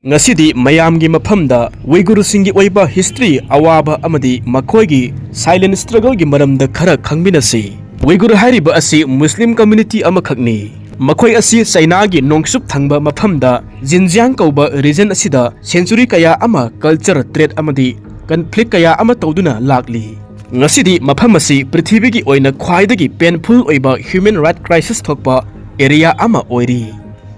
Ngasidi mayamgi mafamda Uighur singi oiba history awaba amadi Makhoi gi silent struggle gi maramda khara khangminasi. Uighur hairiba asi Muslim community amakhakni. Makhoi asi China gi nongsup thangba mafamda Xinjiang kauba region asida century kaya ama culture trade amadi conflict kaya ama tawduna lakli. Ngasidi mafam asi prithvi gi oina khwaidagi painful oiba human right crisis thokpa area ama oiri.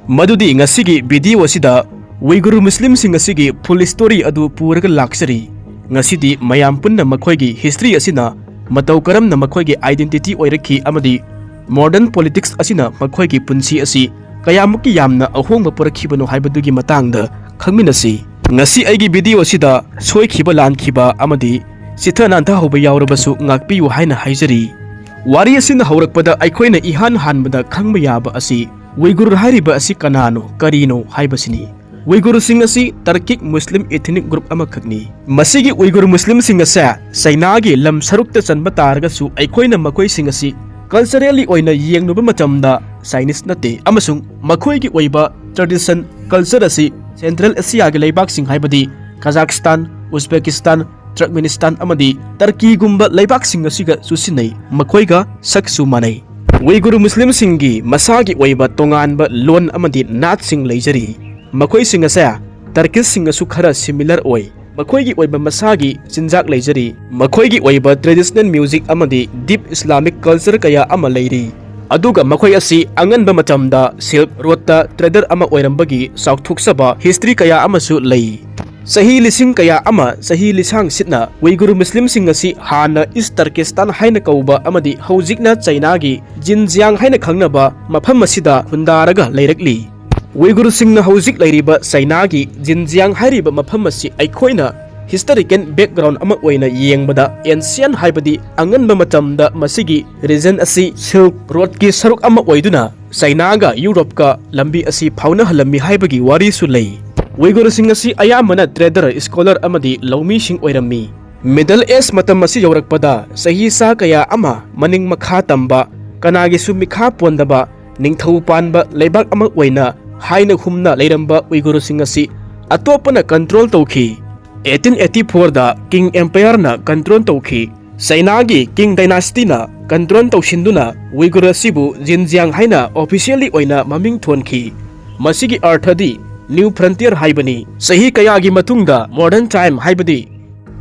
Madudi ngasigi video asida Uighur Muslim singasi full story adu puraga laksari. Ngasidi mayam punna Makhoi gi history asina matau karam na Makhoi gi identity oiraki amadi modern politics asina Makhoi gi punsi asi kayamuki yamna ahongba purakhibano haibadugi matangda khangminasi. Ngasi aigi video asida soikhiba lankhiba amadi sithana anta hoba yawrabasu ngakpiyu haina haijari. Wari asina haurakpada aikhoina ihan hanbada khangba yaba asi Uighur hariba asi kanano karino haibasini. Uighur singasi Turkic Muslim ethnic group amakhakni. Masigi Uighur Muslim singasa China gi lam sarukta chanba targasu aikhoina Makhoi singasi culturally oina yengnuba matamda Chinese nate amasung Makhoi gi oiba tradition culture asi Central Asia gi leibak sing haibadi Kazakhstan, Uzbekistan, Turkmenistan amadi Turkey gumba leibak sing asiga susinai Makhoi ga saksu manai. Uighur Muslim singi masagi oiba tonganba lon amadi nat sing leijari. Makhoi singasa Turkish singasu khara similar oi. Makhoi gi oiba masagi chinjak leijari. Makhoi gi oiba traditional music amadi deep Islamic culture kaya ama leiri. Aduga Makhoi asi anganba matamda Silk Road ta trader ama oirambagi sauthuksaba history kaya amasu lei. Sahi lising kaya ama sahi lisang sitna Uighur Muslim singasi hana East Turkestan haina kauba amadi haujikna China gi Xinjiang haina khangnaba mafam asida hundaraga leirakli. Uighur singna haujik leiriba China gi Xinjiang hairiba mafam asi aikhoina historical background ama oina yengbada ancient haibadi anganba matamda masigi region asi Silk Road ki saruk ama oiduna China ga Europe ka lambi asi phauna halami haibagi wari su lei. Uighur singasi ayamana trader scholar amadi lawmi sing oirami. Middle age matam asi yaurakpada sahi sa kaya ama maning makha tamba kanagi su mikha pondaba ningthau panba leibak ama oina haina humna leiramba Uighur singasi atopana control tawki. 1884 da King Empire na control tawki. China gi King Dynasty na control tawsinduna Uighur sibu Xinjiang haina officially oina maming thonki. Masigi arthadi New Frontier haibani. Sahi kaya gi matungda modern time haibadi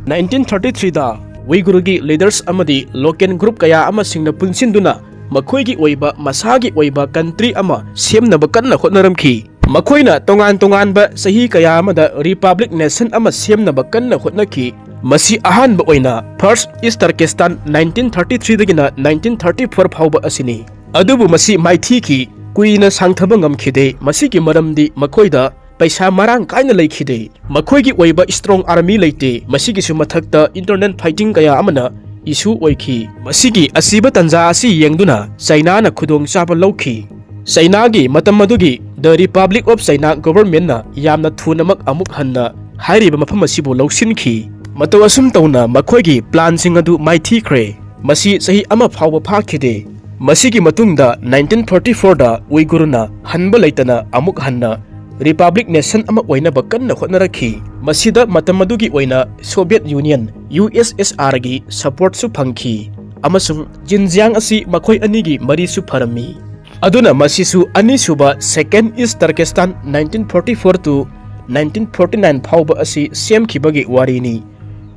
1933 da Uighur gi leaders amadi local group kaya ama singna punsinduna Makhoi gi oiba masagi oiba country ama semnaba kanna hotnaramki. Makhoina tongan ba sahi kaya amada republic nation ama semnaba kanna hotnaki. Masi ahanba oina first East Turkestan 1933 dagina 1934 phauba asini. Adubu masi maithiki kuina sangthaba ngamkhide masigi maramdi Makhoida paisa marang kaina leikhide. Makhoi gi oiba strong army leite masigi su mathakta internet fighting kaya amana issue oiki. Masigi asiba tanja asi yengduna China na khudong chaba lawki. China gi matam madugi the Republic of China government na yamna thunamak amuk hanna hairiba mafam asibu lawsinki. Mataw asum tawna Makhoi gi plan sing adu maithikre. Masi sahi ama phawba phakhide. Masigi matungda 1944 da Uighur na hanba leitana amuk hanna Republic nation ama oina bakanna hotnarakhi. Masida matamadugi oina Soviet Union USSR gi support su phangki. Amasung Xinjiang asi Makhoi anigi mari su pharami. Aduna masisu ani suba second East Turkestan 1944 to 1949 phauba asi semkhibagi warini.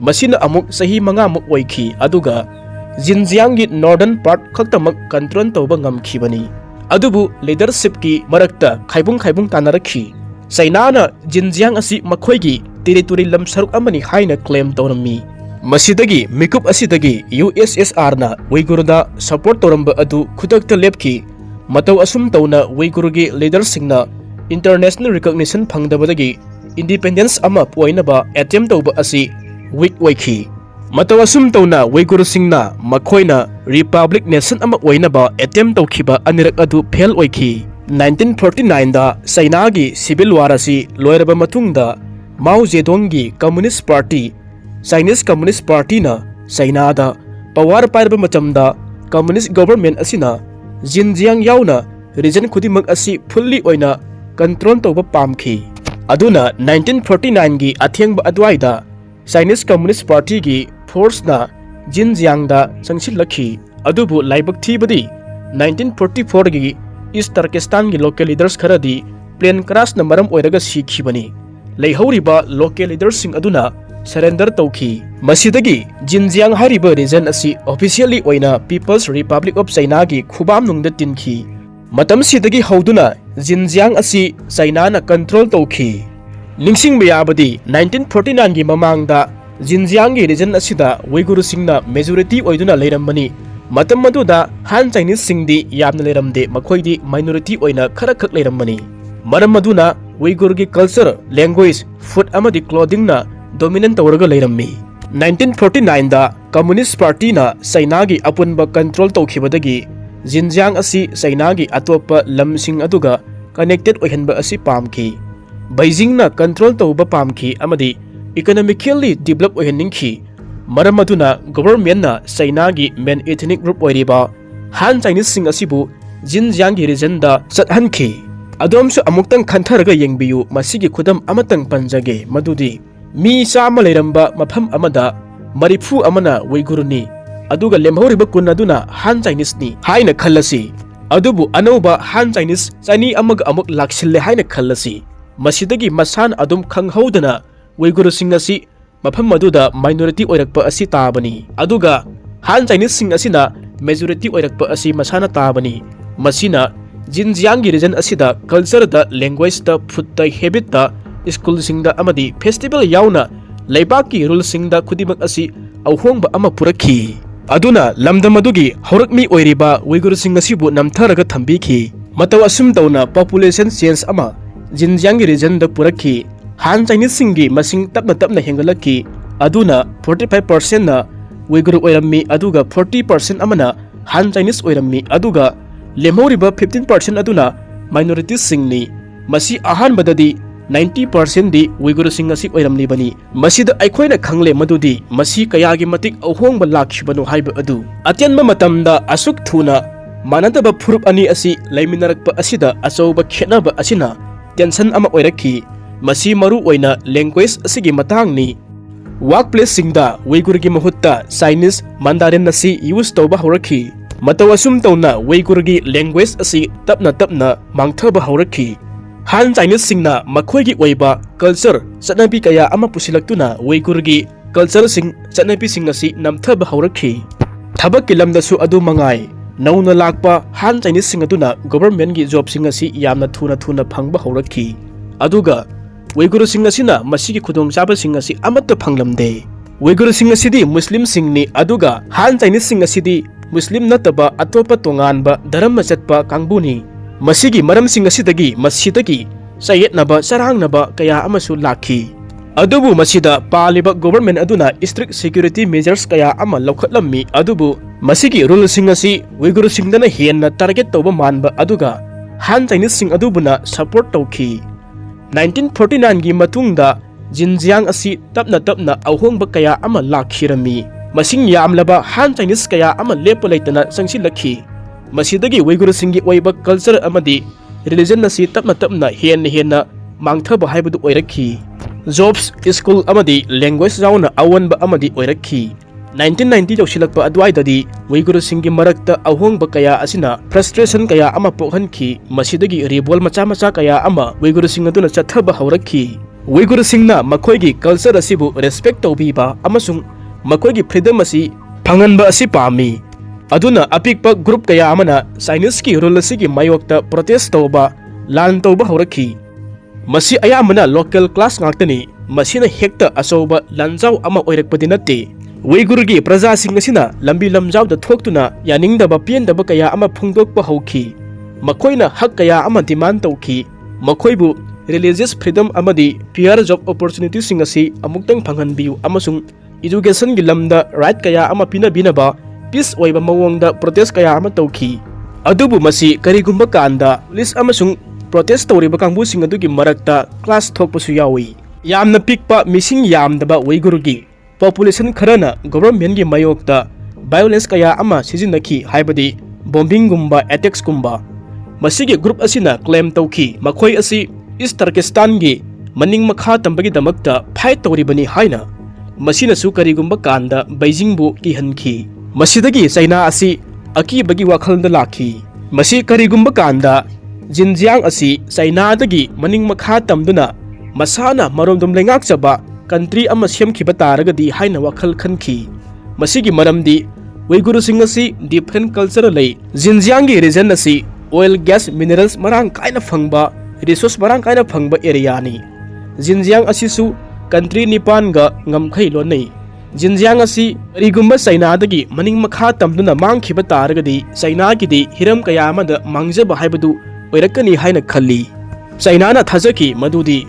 Masina amuk sahi manga muk oikhi aduga Xinjiang gi northern part khaktamak control tawba ngamkhibani. Adubu leadership ki marakta khaibung tanarakhi. China na Xinjiang asi Makhoi gi territory lam saruk amani haina claim tawrami. Masidagi mikup asidagi USSR na Uighur da support tawramba adu khudakta lepki. Mataw asum tawna Uighur gi leaders singna international recognition phangdabadagi independence ama poinaba attempt tawba asi weak oikhi. Mataw asum tawna Uighur singna Makhoina republic nation ama oinaba attempt tawkhiba anirak adu fail oikhi. 1949 da China gi civil war asi loiraba matungda Mao Zedong gi Communist Party Chinese Communist Party na China da power pairba matamda communist government asina Xinjiang yauna region khudimak asi fully oina control tawba pamki. aduna 1949 gi athengba adwaida Chinese Communist Party gi force na Xinjiang da changsilakhi adubu laibak thibadi 1944 gi East Turkestan gi local leaders kharadi plane crash na maram oiraga sikhibani leihoriba local leaders sing aduna surrender tawki masidagi Xinjiang hariba region asi officially oina People's Republic of China gi khubam nungda tinki matam sidagi hauduna Xinjiang asi China na control tawki ningsing mayabadi 1949 gi mamangda Xinjiang gi region asida Uighur singna majority oiduna leirambani matam maduda Han Chinese singdi yamna leiramde Makhoi minority oina khara khak leirambani maram maduna Uighur gi culture language food amadi clothing na dominant tawraga leirammi 1949 da Communist Party na China gi apunba control tawkhibadagi Xinjiang asi China gi atopa lamsing aduga connected oihanba asi pamki Beijing na control tawba pamki amadi economically develop oihaningki maram aduna government na China gi main ethnic group oiriba Han Chinese sing asibu Xinjiang gi region da chathanki adomsu amuktang khantharaga yengbiyu masigi khudam amatang panjage madudi mi chama leiramba mapham amada marifu amana Uighur ni aduga lemhoriba kun aduna Han Chinese ni haina khallasi adubu anauba Han Chinese chani amaga amuk laksille haina khallasi masidagi masan adum khanghaudana Uighur sing asi mapham maduda minority oirakpa asi tabani aduga Han Chinese sing asina majority oirakpa asi masana tabani masina Xinjiang gi region asida culture da language da food da habit da school sing da amadi festival yauna leibaki rule sing da khudimak asi auhongba ama purakhi aduna lamdam adugi horakmi oiriba Uighur sing asibu namtharaga thambiki mataw asum tawna population change ama Xinjiang gi region da purakhi Han Chinese sing gi masing tapna hengalaki aduna 45% na Uighur oirammi aduga 40% amana Han Chinese oirammi aduga lemhoriba 15% aduna minority sing ni masi ahan badadi 90% di Uighur sing asi oiramni bani masida aikhoina khangle madudi masi kayagi matik ahongba lakhibanu haiba adu atyanba matamda asuk thuna manadaba phurup ani asi laiminarakpa asida achauba khenaba asina tension ama oirakhi masi maru oina language asigi matangni workplace singda Uighur gi mahutta Chinese Mandarin nasi use tawba horakhi matawasum tawna Uighur gi language asi tapna mangthaba horakhi Han Chinese singna Makhoi gi oiba culture chanabi kaya ama pusilaktuna Uighur gi culture sing chanabi sing asi namthaba horakhi thabak kilamda su adu mangai nauna lakpa Han Chinese sing aduna government gi job sing asi yamna thuna phangba horakhi aduga Uighur sing asina masigi khudong chaba sing asi amatta phanglamde Uighur sing asidi Muslim sing ni aduga Han Chinese sing asidi Muslim nataba atopa tonganba dharma chatpa kangbuni masigi maram sing asidagi masidagi sayetnaba sarangnaba kaya amasu lakhi adubu masida paliba government aduna strict security measures kaya ama lokhatlammi adubu masigi rule sing asi Uighur sing dana henna target toba manba aduga Han Chinese sing adubuna support tawki 1949 gi matungda Xinjiang asi tapna ahongba kaya ama lakhirami masing yamlaba Han Chinese kaya ama lepa leitana sangsilakhi masidagi Uighur singi oiba culture amadi religion nasi tapna henna mangthaba haibadu oirakhi jobs school amadi language rauna awanba amadi oirakhi 1990 jausilakpa adwaidadi Uighur singi marakta ahongba kaya asina frustration kaya ama pokhanki masidagi rebel macha kaya ama Uighur singaduna chathaba haurakhi Uighur singna Makhoi gi culture asibu respect tawbiba amasung Makhoi gi freedom asi phanganba asi pami aduna apikpa group kaya amana Chinese ki rule asigi mayokta protest tawba lan tawba haurakhi masi ayamana local class ngaktani masina hekta asoba lanjau ama oirakpadi natte Uighur gi praja sing asina lambi lamjau da thoktuna yaningdaba piendaba kaya ama phungdokpa hauki Makhoina hak kaya ama demand tawki Makhoibu religious freedom amadi fair job opportunity sing asi amuktang phanghanbiu amasung education gi lamda right kaya ama binaba peace oiba mawongda protest kaya ama tawki adubu masi karigumba kanda police amasung protest tawriba kangbu sing adugi marakta class thokpasu yawi yamna pikpa missing yamdaba Uighur gi population kharana government gi mayokta violence kaya ama sizinaki haibadi bombing gumba attacks gumba masigi group asina claim tawki Makhoi asi East Turkestan gi maning makha tambagi damakta fight tawribani haina masinasu karigumba kanda Beijing bu kihanki masidagi China asi akibagi wakhalda lakhi masi karigumba kanda Xinjiang asi China dagi maning makha tamduna masana maromdom lengak chaba country ama semkhiba taragadi haina wakhal khanki masigi maramdi Uighur sing asi different culture lay Xinjiang gi region asi oil gas minerals marang kaina phangba resource marang kaina phangba area ni Xinjiang asi su country nipan ga ngamkhai lonai Xinjiang asi rigumba China dagi maning makha tamduna mangkhiba taragadi China gi di hiram kaya amada mangjaba haibadu oirakani haina khalli China na thajaki madudi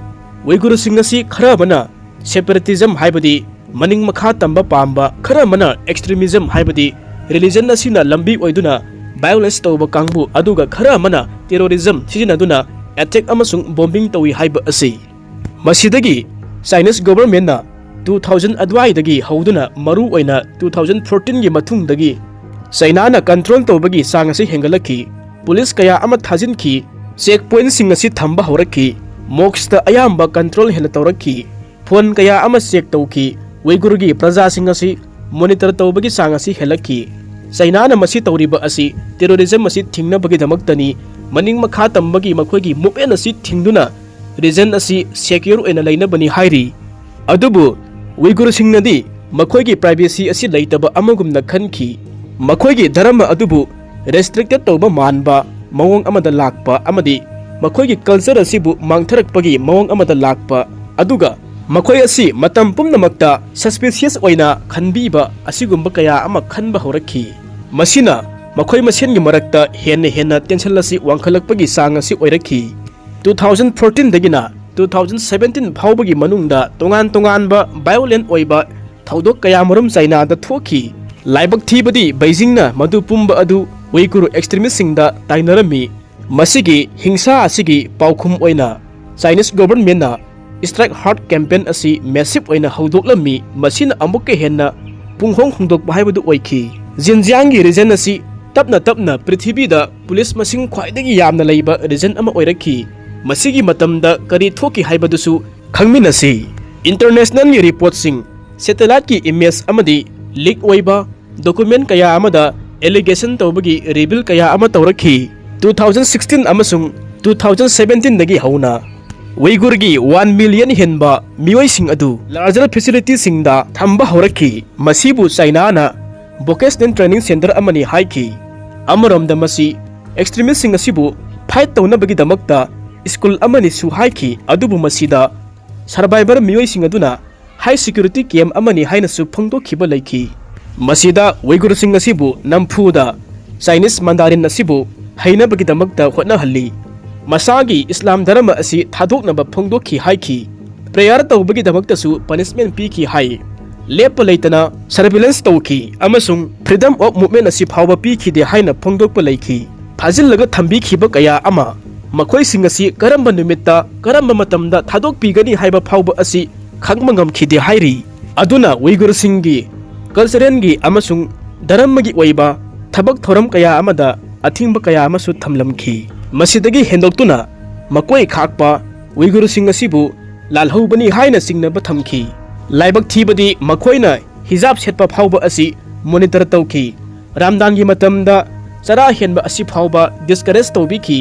Uighur sing asi kharabana separatism haibadi maning makha tamba pamba kharamana extremism haibadi religion asina lambi oiduna violence tawba kangbu aduga kharamana terrorism sijinaduna attack amasung bombing tawi haiba asi masidagi Chinese government na 2000 adwai dagi hauduna maru oina 2014 gi mathung dagi China na control tawbagi sang asi hengalaki police kaya ama thajinki checkpoint sing asi thamba horaki mocks ta ayamba control hena tawraki phone kaya ama check tawki Uighur gi praja sing asi monitor tawbagi sang asi helaki China na masi tawriba asi terrorism asi thingna bagi damaktani maning makha tambagi makhoi gi movement asi thingduna region asi secure ena laina bani hairi adubu Uighur singnadi makhoi gi privacy asi laitaba amagumna khanki makhoi gi dharma adubu restricted tawba manba mawong amada lakpa amadi makhoi gi culture asibu mangtharakpagi mawong amada lakpa aduga makhoi asi matam pumnamakta suspicious oina khanbiba asigumba kaya ama khanba horakhi masina makhoi masen gi marakta henna tension lasi wangkhalakpagi sang asi oirakhi 2014 dagina 2017 phawbagi manungda tongan ba violent oiba thaudok kaya marum China da thoki laibak thibadi Beijing na madu pumba adu Uighur extremist singda tainarami masigi hingsa asigi paukhum oina Chinese government na strike hard campaign asi massive oina haudoklami masina amukke henna punghong hungdok bahaibadu oikhi Xinjiang gi region asi tapna prithibida police masing khwaidagi yamna leiba region ama oirakhi masigi matamda kari thoki haibadusu khangminasi international gi report sing satellite ki image amadi leak oiba document kaya amada allegation tawbagi reveal kaya ama tawrakhi 2016 amasung 2017 dagi hauna Uighur gi 1 million henba mioi sing adu larger facilities singda thamba horakhi masibu China na vocational training center amani haiki amaramda masi extremist sing asibu fight tawna bagi damakta school amani su haiki adubu masida survivor mioi sing aduna high security camp amani haina su phangdo khiba laiki masida Uighur sing asibu namfuda Chinese Mandarin asibu haina bagi damakta hotna halli masagi Islam dharma asi thadoknaba phongdokhi haiki prayer tawbagi damakta su punishment piki hai lepa leitana surveillance tawki amasung freedom of movement asi phawba piki de haina phongdokpa laiki phajillaga thambi khiba kaya ama makhoi sing asi karamba numitta karamba matamda thadok pigani haiba phawba asi khangmangam khide hairi aduna Uighur singi cultural gi amasung dharmagi oiba thabak thoram kaya amada athingba kaya amasu thamlamki masidagi hendoktuna makoi khakpa Uighur sing asibu lalhobani haina singnaba thamki laibak thibadi makhoina hijab setpa phawba asi monitor tawki ramdan gi matamda chara henba asi phawba discourage tawbiki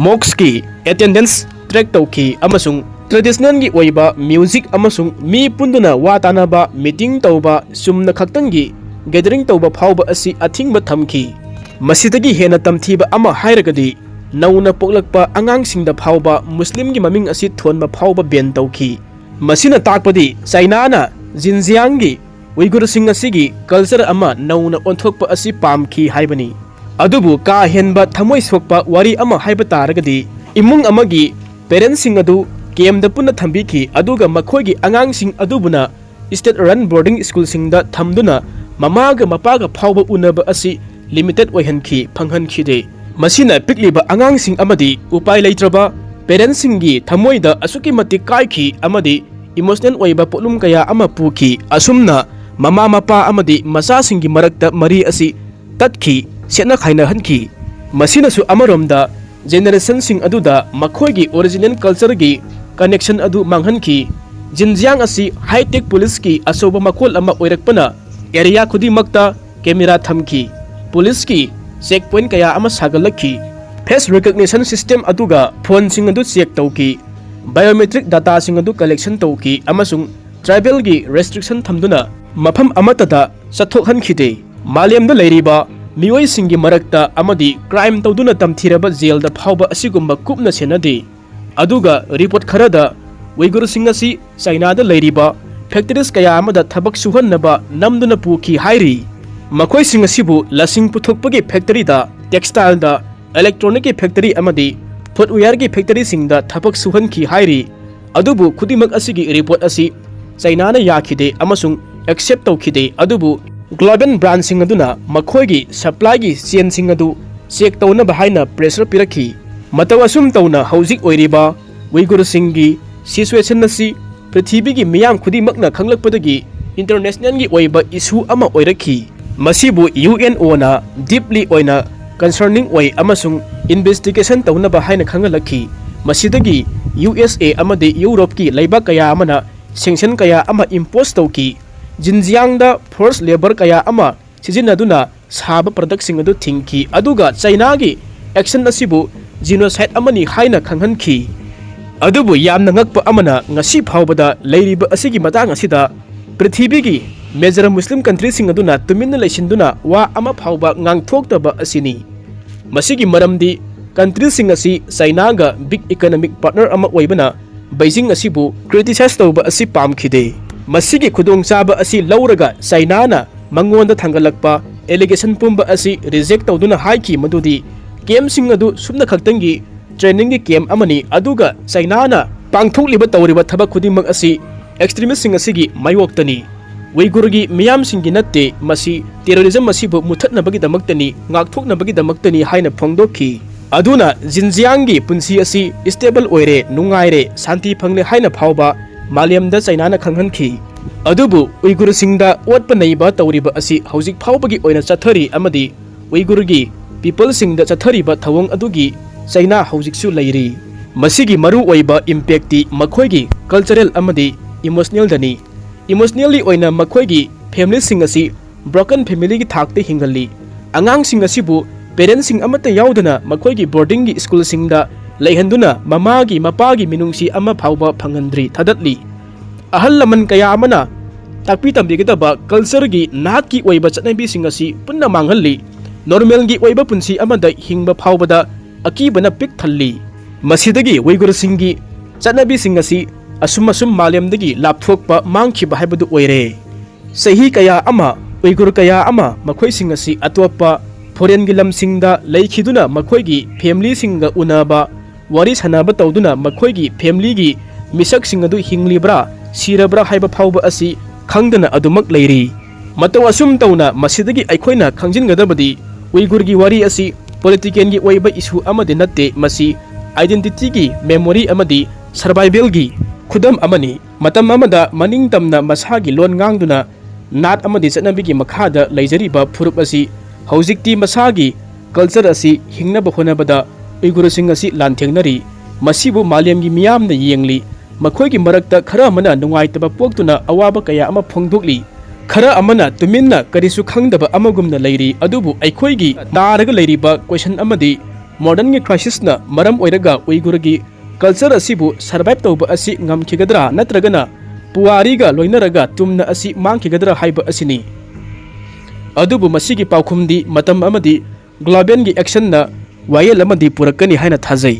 mocks ki attendance track tawki amasung traditional gi oiba music amasung mi punduna watanaba meeting tawba sumna khaktangi gathering tawba phawba asi athingba thamki masidagi hena tamthiba ama hairagadi nauna poklakpa angang singda phawba muslim gi maming asi thonba phawba ben tawki masina takpadi China na Xinjiang gi Uighur sing asigi culture ama nauna onthokpa asi pamki haibani adubu ka henba thamoi sokpa wari ama haiba taragadi imung amagi parents sing adu KM da punna thambiki aduga makhoigi angang sing adubuna state run boarding school singda thamduna mamaga mapaga phawba unaba asi limited oihanki phanghankhide masina pikliba angang sing amadi upai leitraba parents singi thamoida asuki mati kaikhi amadi emotional oiba polum kaya ama puki asumna mama mapa amadi masa singi marakta mari asi tatki sena khaina hanki masina su amaromda generation sing aduda makhoi gi original culture gi connection adu manghanki. Xinjiang asi high-tech police ki asoba makol ama oirakpana area khudimakta camera thamki. Police ki checkpoint kaya ama sagalakhi. Face recognition system aduga phone sing adu check tauki. Biometric data sing adu collection tauki amasung tribal gi restriction thamduna mafam amatada sathokhankhide. Malemda leiriba mioi singi marakta amadi crime tawduna tamthiraba jail da phawba asigumba kupna senade. Aduga report kharada Uighur singasi China da leiriba factories kaya amada thabak suhannaba namduna puki hairi. Makhoi singasibu lasing puthokpagi factory da textile da electronic factory amadi footwear gi factory singda thabak suhanki hairi. Adubu khudimak asigi report asi China na yakhide amasung accept tawkhide. Adubu global brand sing aduna Makhoi gi supply gi chain sing adu check tawna bahaina pressure pirakhi. Matawasum tawna hauzik oiriba Uighur singi situation nasi prithibigi miyam khudimakna khanglakpadagi international gi oiba issue ama oirakhi. Masibu UNO na deeply oina concerning oi amasung investigation tawnaba haina khangalakhi. Masidagi USA amadi Europe ki laibak kaya amana sanction kaya ama impose tawki. Xinjiang da forced labor kaya ama sizinaduna saba product sing adu thingki. Aduga China gi action asibu genocide amani haina khanghanki. Adubu yamna ngakpa amana ngasi phawbada leiriba asigi matang asida prithibigi major Muslim countries sing aduna tuminna leisinduna wa ama phawba ngangthoktaba asini. Masigi maramdi countries sing asi China ga big economic partner ama oibana Beijing asibu criticize tawba asi pamkhide. Masigi khudongchaba asi lauraga China na mangonda thangalakpa allegation pumba asi reject tawduna haiki madudi game sing adu sumna khaktangi training gi game amani. Aduga China na pangthokliba tawriba thabak khudimak asi extremist sing asigi mayoktani. Uighur gi miyam singi natte masi terrorism masibu muthatnabagi damaktani ngakthoknabagi damaktani haina phongdokhi. Aduna Xinjiang gi punsi asi stable oire nungaire santi phangle haina phawba malemda China na khanghanki. Adubu Uighur singda Otpi Neibiba tawriba asi hauzik phawbagi oina chathari amadi Uighur gi people singda chathariba thawong adugi China haujiksu leiri. Masigi maru oiba impacti Makhoi gi cultural amadi emotional dani. Emotionally oina Makhoi gi family sing asi broken family gi thakte hingali. Angang sing asibu parents sing amata yaudana Makhoi gi boarding gi school singda leihanduna mama gi mapa gi minungsi ama phawba phangandri thadatli. Ahal laman kaya amana takpi tambigidaba culture gi nat ki oiba chatnabi sing asi punna manghalli. Normal gi oiba punsi amada hingba phawbada akibana pik thalli. Masidagi Uighur singi chatnabi sing asi asum malemdagi lapthokpa mangkhiba haibadu oire. Sahi kaya ama Uighur kaya ama Makhoi sing asi atwapa foreign gi lamsingda leikhiduna Makhoi gi family singa unaba wari sanaba tawduna Makhoi gi family gi misak sing adu hinglibra sirabra haiba phawba asi khangdana adumak leiri. Mataw asum tawna masidagi aikhoina khangjingadabadi Uighur gi wari asi political gi oiba issue amade natte masi identity gi memory amadi survival gi khudam amani. Matam amada maning tamna masagi lon ngangduna nat amadi chatnabi gi makhada leijariba phurup asi haujikti masagi culture asi hingnaba honabada Uighur sing asi lanthengnari. Masibu malem gi miyamna yengli. Makhoi gi marakta khara amana nungaitaba poktuna awaba kaya ama phongdokli. Khara amana tuminna karisu khangdaba amagumna leiri. Adubu aikhoi gi naraga leiriba question amadi modern gi crisis na maram oiraga Uighur gi culture asibu survive tawba asi ngamkhigadra natragana puwari ga loinaraga tumna asi mangkhigadra haiba asini. Adubu masigi paukhumdi matam amadi global gi action na wayel amadi purakani haina thajai.